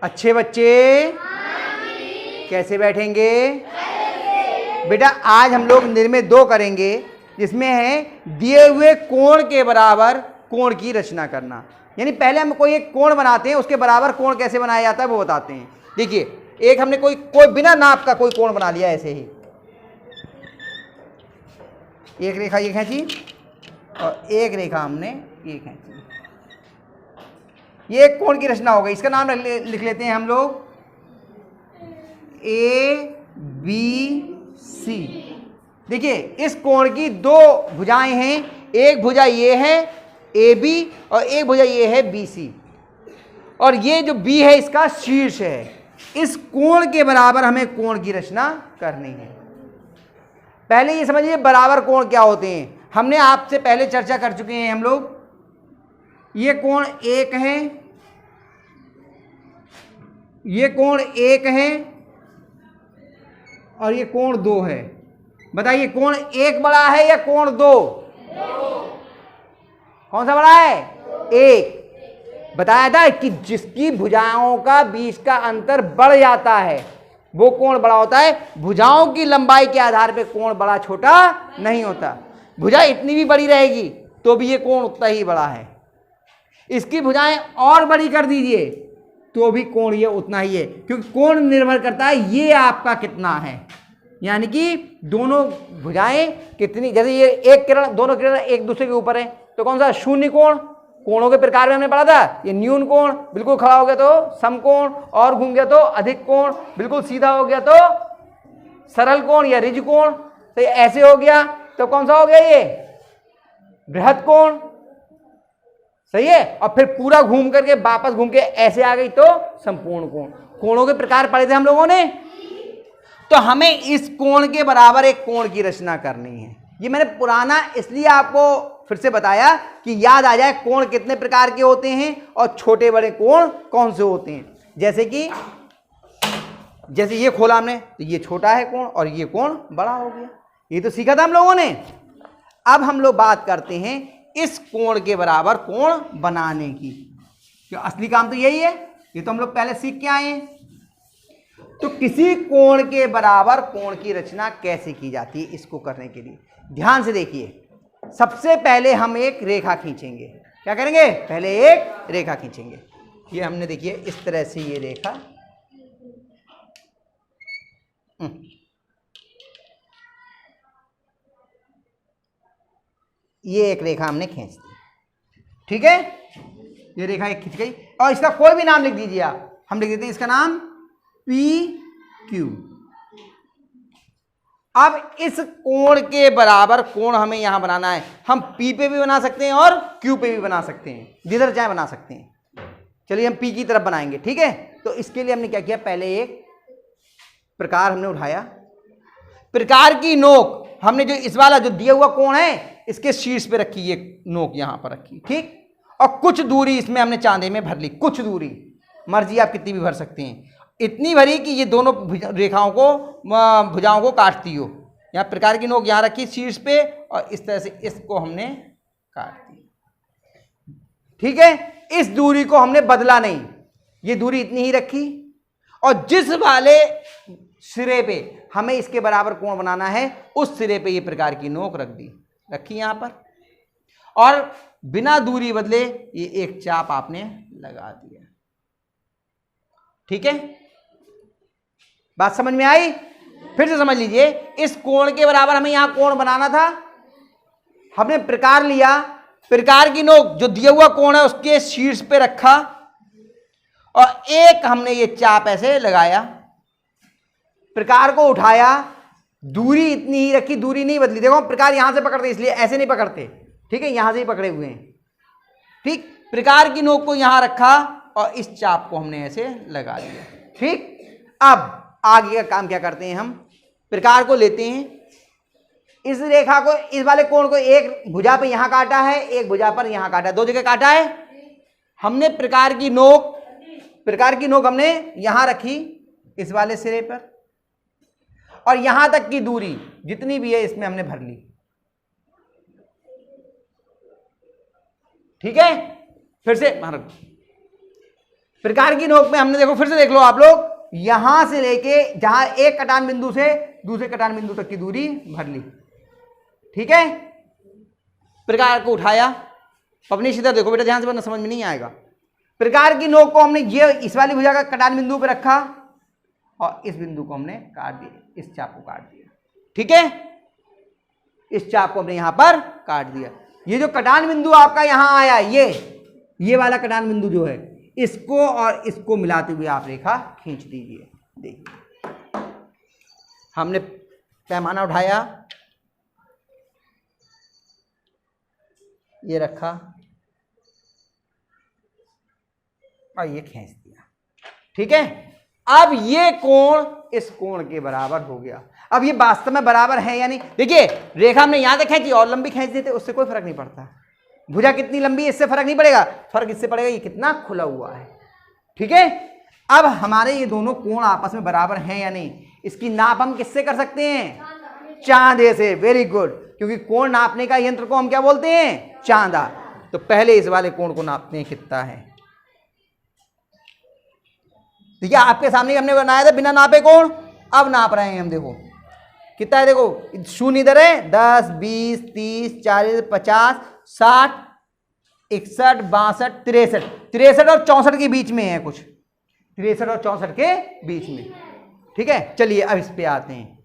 अच्छे बच्चे कैसे बैठेंगे? बेटा आज हम लोग निर्णय 2 करेंगे, जिसमें है दिए हुए कोण के बराबर कोण की रचना करना। यानी पहले हम कोई एक कोण बनाते हैं, उसके बराबर कोण कैसे बनाया जाता है वो बताते हैं। देखिए एक हमने कोई बिना नाप का कोई कोण बना लिया, ऐसे ही एक रेखा ये खींची और एक रेखा हमने ये खींची, ये एक कोण की रचना हो गई। इसका नाम लिख लेते हैं हम लोग ABC। देखिए इस कोण की 2 भुजाएं हैं, एक भुजा ये है AB और एक भुजा ये है BC, और ये जो B है इसका शीर्ष है। इस कोण के बराबर हमें कोण की रचना करनी है। पहले ये समझिए बराबर कोण क्या होते हैं, हमने आपसे पहले चर्चा कर चुके हैं हम लोग। ये कोण 1 है, ये कोण 1 है और ये कोण 2 है। बताइए कोण 1 बड़ा है या कोण 2? कौन सा बड़ा है? 1। बताया था कि जिसकी भुजाओं का बीच का अंतर बढ़ जाता है वो कोण बड़ा होता है। भुजाओं की लंबाई के आधार पे कोण बड़ा छोटा नहीं होता। भुजा इतनी भी बड़ी रहेगी तो भी ये कोण उतना ही बड़ा है, इसकी भुजाएं और बड़ी कर दीजिए तो भी कोण ये उतना ही है, क्योंकि कोण निर्भर करता है ये आपका कितना है, यानी कि दोनों भुजाएं कितनी। जैसे ये एक किरण, दोनों किरण एक दूसरे के ऊपर है तो कौन सा? शून्य कोण। कोणों के प्रकार में हमने पढ़ा था, ये न्यून कोण, बिल्कुल खड़ा हो गया तो समकोण, और घूम गया तो अधिक कोण, बिल्कुल सीधा हो गया तो सरल कोण या ऋज कोण, तो ऐसे हो गया तो कौन सा हो गया? ये बृहद कोण। सही है। और फिर पूरा घूम करके वापस घूम के ऐसे आ गई तो संपूर्ण कोण। कोणों के प्रकार पढ़े थे हम लोगों ने। तो हमें इस कोण के बराबर एक कोण की रचना करनी है। ये मैंने पुराना इसलिए आपको फिर से बताया कि याद आ जाए कोण कितने प्रकार के होते हैं और छोटे बड़े कोण कौन से होते हैं। जैसे ये खोला हमने तो ये छोटा है कोण और ये कोण बड़ा हो गया, ये तो सीखा था हम लोगों ने। अब हम लोग बात करते हैं इस कोण के बराबर कोण बनाने की, क्योंकि असली काम तो यही है, ये तो हम लोग पहले सीख के आए हैं। तो किसी कोण के बराबर कोण की रचना कैसे की जाती है, इसको करने के लिए ध्यान से देखिए। सबसे पहले हम एक रेखा खींचेंगे। क्या करेंगे? पहले एक रेखा खींचेंगे। ये हमने देखिए इस तरह से ये रेखा, ये एक रेखा हमने खींच दी, ठीक है। ये रेखा एक खींच गई और इसका कोई भी नाम लिख दीजिए आप। हम लिख देते हैं इसका नाम PQ। अब इस कोण के बराबर कोण हमें यहां बनाना है। हम P पे भी बना सकते हैं और Q पे भी बना सकते हैं, जिधर चाहे बना सकते हैं। चलिए हम P की तरफ बनाएंगे, ठीक है। तो इसके लिए हमने क्या किया, पहले एक प्रकार हमने उठाया। प्रकार की नोक हमने जो इस वाला जो दिया हुआ कोण है इसके शीर्ष पे रखी, ये नोक यहां पर रखी, ठीक। और कुछ दूरी इसमें हमने चांदे में भर ली, कुछ दूरी, मर्जी आप कितनी भी भर सकते हैं। इतनी भरी कि ये दोनों रेखाओं को, भुजाओं को काटती हो। यहाँ प्रकार की नोक यहाँ रखी शीर्ष पे और इस तरह से इसको हमने काट दी, ठीक है। इस दूरी को हमने बदला नहीं, ये दूरी इतनी ही रखी। और जिस वाले सिरे पे हमें इसके बराबर कोण बनाना है उस सिरे पे ये प्रकार की नोक रखी यहां पर, और बिना दूरी बदले ये एक चाप आपने लगा दिया, ठीक है। बात समझ में आई? फिर से समझ लीजिए, इस कोण के बराबर हमें यहां कोण बनाना था। हमने प्रकार लिया, प्रकार की नोक जो दिया हुआ कोण है उसके शीर्ष पे रखा और एक हमने ये चाप ऐसे लगाया, प्रकार को उठाया, दूरी इतनी ही रखी, दूरी नहीं बदली। देखो प्रकार यहां से पकड़ते इसलिए ऐसे नहीं पकड़ते, ठीक है, यहां से ही पकड़े हुए हैं, ठीक। प्रकार की नोक को यहां रखा और इस चाप को हमने ऐसे लगा दिया, ठीक। अब आगे का काम क्या करते हैं, हम प्रकार को लेते हैं, इस रेखा को, इस वाले कोण को एक भुजा पे यहां काटा है, एक भुजा पर यहां काटा है, 2 जगह काटा है। हमने प्रकार की नोक हमने यहां रखी इस वाले सिरे पर, और यहां तक की दूरी जितनी भी है इसमें हमने भर ली, ठीक है। फिर से प्रकार की नोक में हमने देखो, फिर से देख लो आप लोग, यहां से लेके जहां एक कटान बिंदु से दूसरे कटान बिंदु तक की दूरी भर ली, ठीक है। प्रकार को उठाया, अपनी सीधा देखो बेटा ध्यान से, वरना समझ में नहीं आएगा। प्रकार की नोक को हमने ये इस वाली भुजा का कटान बिंदु पे रखा और इस बिंदु को हमने काट दिया, इस चाप को काट दिया, ठीक है। इस चाप को हमने यहां पर काट दिया। ये जो कटान बिंदु आपका यहां आया, ये वाला कटान बिंदु जो है, इसको और इसको मिलाते हुए आप रेखा खींच दीजिए। देखिए हमने पैमाना उठाया, ये रखा और ये खींच दिया, ठीक है। अब ये कोण इस कोण के बराबर हो गया। अब ये वास्तव में बराबर है या नहीं, देखिए रेखा हमने यहां तक खींची और लंबी खींच देते, उससे कोई फर्क नहीं पड़ता। भुजा कितनी लंबी है इससे फर्क नहीं पड़ेगा, फर्क इससे पड़ेगा ये कितना खुला हुआ है, ठीक है। अब हमारे ये दोनों कोण आपस में बराबर हैं या नहीं, इसकी नाप हम किससे कर सकते हैं? चांदे से। वेरी गुड, क्योंकि कोण नापने का यंत्र को हम क्या बोलते हैं? चांदा। तो पहले इस वाले कोण को नापते हैं कितना है। देखिए आपके सामने हमने बनाया था बिना नापे कोण, अब नाप रहे हैं हम। देखो कितना है, देखो शून्य इधर है, 10 20 30 40 50 60 61 62 63 63 और 64 के बीच में है कुछ, 63 और 64 के बीच में, ठीक है। चलिए अब इस पे आते हैं।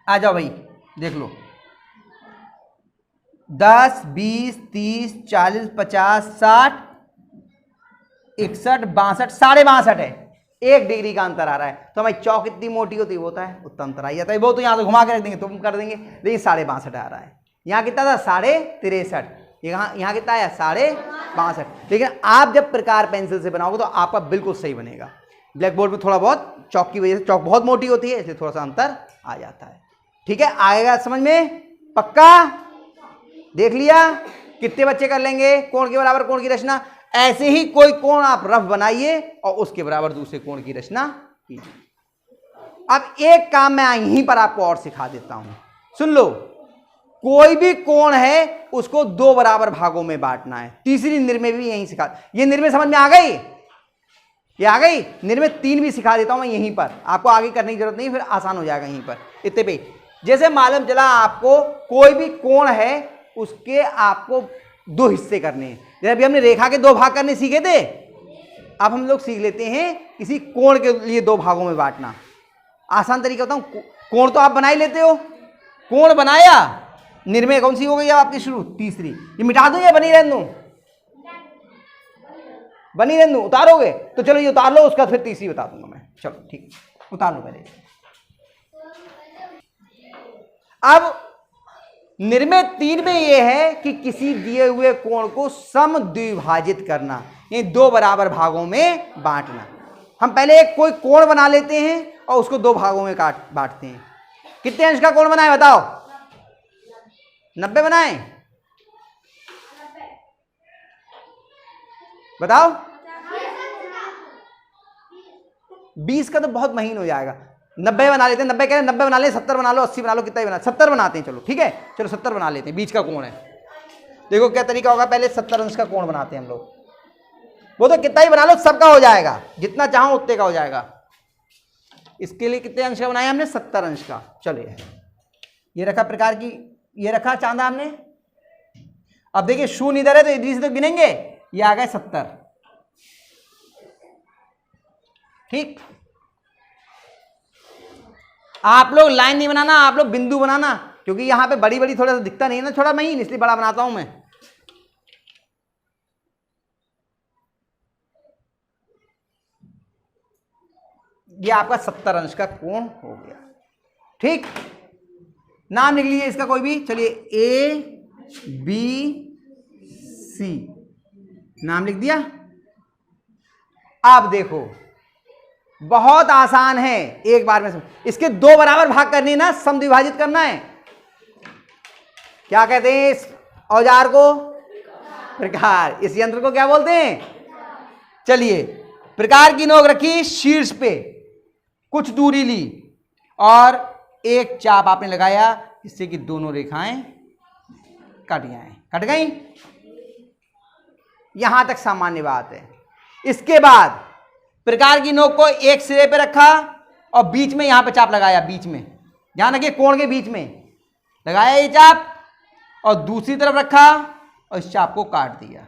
आ जाओ भाई, देख लो 10 20 30 40 50 60 61 62 62.5 है, 1 डिग्री का अंतर आ रहा है। तो हमारी चौक इतनी मोटी होती होता है उतना अंतर आ जाता है। वो तो यहाँ से घुमा के रख देंगे तो हम कर देंगे, लेकिन 62.5 आ रहा है। यहाँ कितना था? 63.5। यहाँ कितना आया? 62.5। लेकिन आप जब प्रकार पेंसिल से बनाओगे तो आपका बिल्कुल सही बनेगा। ब्लैक बोर्ड में थोड़ा बहुत चौक की वजह से, चौक बहुत मोटी होती है इसलिए थोड़ा सा अंतर आ जाता है, ठीक है। आएगा समझ में? पक्का? देख लिया? कितने बच्चे कर लेंगे कोण के बराबर कोण की रचना? ऐसे ही कोई कोण आप रफ बनाइए और उसके बराबर दूसरे कोण की रचना कीजिए। अब एक काम मैं यहीं पर आपको और सिखा देता हूं, सुन लो। कोई भी कोण है उसको 2 बराबर भागों में बांटना है। तीसरी निर्णय भी यहीं सिखा, ये निर्णय समझ में आ गई? ये आ गई? निर्णय 3 भी सिखा देता हूं मैं यहीं पर, आपको आगे करने की जरूरत नहीं, फिर आसान हो जाएगा यहीं पर इतने पे। जैसे मालूम चला आपको कोई भी कोण है उसके आपको 2 हिस्से करने हैं। जैसे अभी हमने रेखा के 2 भाग करने सीखे थे, अब हम लोग सीख लेते हैं किसी कोण के लिए 2 भागों में बांटना। आसान तरीका बताऊं, कोण तो आप बना ही लेते हो, कोण बनाया, निर्णय कौन सी हो गई आपकी शुरू? तीसरी। ये मिटा दूं या बनी रहने दूं? बनी रहने दूं? उतारोगे तो चलो ये उतार लो, उसका फिर तीसरी बता दूंगा मैं। चलो ठीक, उतार लो पहले। अब निर्णय 3 में यह है कि किसी दिए हुए कोण को समद्विभाजित करना, ये 2 बराबर भागों में बांटना। हम पहले एक कोई कोण बना लेते हैं और उसको 2 भागों में बांटते हैं। कितने अंश का कोण बनाए बताओ? 90 बनाए? बताओ। 20 का तो बहुत महीन हो जाएगा, 90 बना लेते हैं। 90 कह रहे हैं, 90 बना लें, 70 बना लो, 80 बना लो, कितना ही बना, 70 बनाते हैं। चलो ठीक है, चलो 70 बना लेते हैं। बीच का कोण है, देखो क्या तरीका होगा। पहले 70 अंश का कोण बनाते हैं हम लोग। वो तो कितना ही बना लो, सबका हो जाएगा, जितना चाहो उतने का हो जाएगा। इसके लिए कितने अंश का बनाया हमने? 70 अंश का। चलिए ये रखा प्रकार की, ये रखा चांदा हमने। अब देखिए शून्य इधर है तो इधर से तो गिनेंगे, ये आ गए 70, ठीक। आप लोग लाइन नहीं बनाना, आप लोग बिंदु बनाना, क्योंकि यहां पे बड़ी बड़ी थोड़ा सा दिखता नहीं है ना, थोड़ा महीन, इसलिए बड़ा बनाता हूं मैं। ये आपका 70 अंश का कोण हो गया, ठीक। नाम लिख लीजिए इसका कोई भी। चलिए A B C नाम लिख दिया। आप देखो बहुत आसान है, एक बार में इसके 2 बराबर भाग करने ना, समद्विभाजित करना है। क्या कहते हैं इस औजार को? प्रकार। इस यंत्र को क्या बोलते हैं? चलिए प्रकार की नोक रखी शीर्ष पे, कुछ दूरी ली और एक चाप आपने लगाया जिससे कि दोनों रेखाएं कट जाए, कट गई। यहां तक सामान्य बात है। इसके बाद प्रकार की नोक को एक सिरे पे रखा और बीच में यहां पे चाप लगाया, बीच में, ध्यान रखिए कोण के बीच में लगाया ये चाप, और दूसरी तरफ रखा और इस चाप को काट दिया।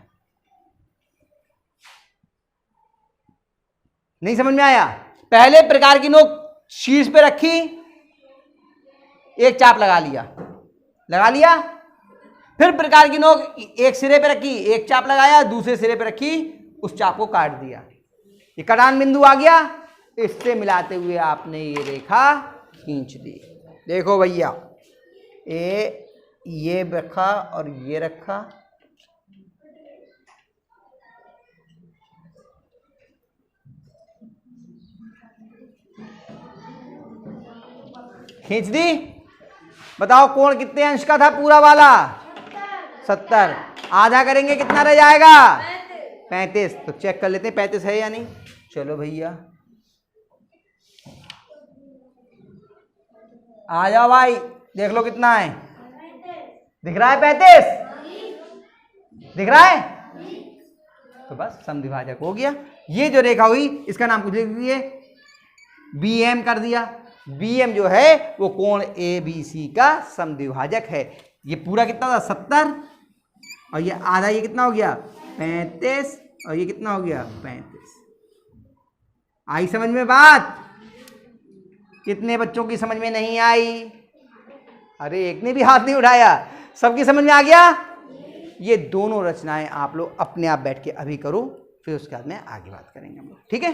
नहीं समझ में आया? पहले प्रकार की नोक शीर्ष पे रखी, एक चाप लगा लिया, लगा लिया, फिर प्रकार की नोक एक सिरे पे रखी, एक चाप लगाया, दूसरे सिरे पे रखी, उस चाप को काट दिया। ये कटान बिंदु आ गया। इससे मिलाते हुए आपने ये रेखा खींच दी। देखो भैया, ये रखा और ये रखा, खींच दी। बताओ कोण कितने अंश का था पूरा वाला? 70। आधा करेंगे कितना रह जाएगा? 35। तो चेक कर लेते हैं 35 है या नहीं। चलो भैया आ जाओ भाई, देख लो कितना है। दिख रहा है 35? दिख रहा है? तो बस समद्विभाजक हो गया। ये जो रेखा हुई इसका नाम कुछ लिख दीजिए, BM कर दिया। BM जो है वो कोण ABC का समद्विभाजक है। ये पूरा कितना था? 70, और ये आधा, ये कितना हो गया? 35, और ये कितना हो गया? 35। आई समझ में बात? कितने बच्चों की समझ में नहीं आई? अरे एक ने भी हाथ नहीं उठाया, सबकी समझ में आ गया? ये दोनों रचनाएं आप लोग अपने आप बैठ के अभी करो, फिर उसके बाद में आगे बात करेंगे हम लोग, ठीक है?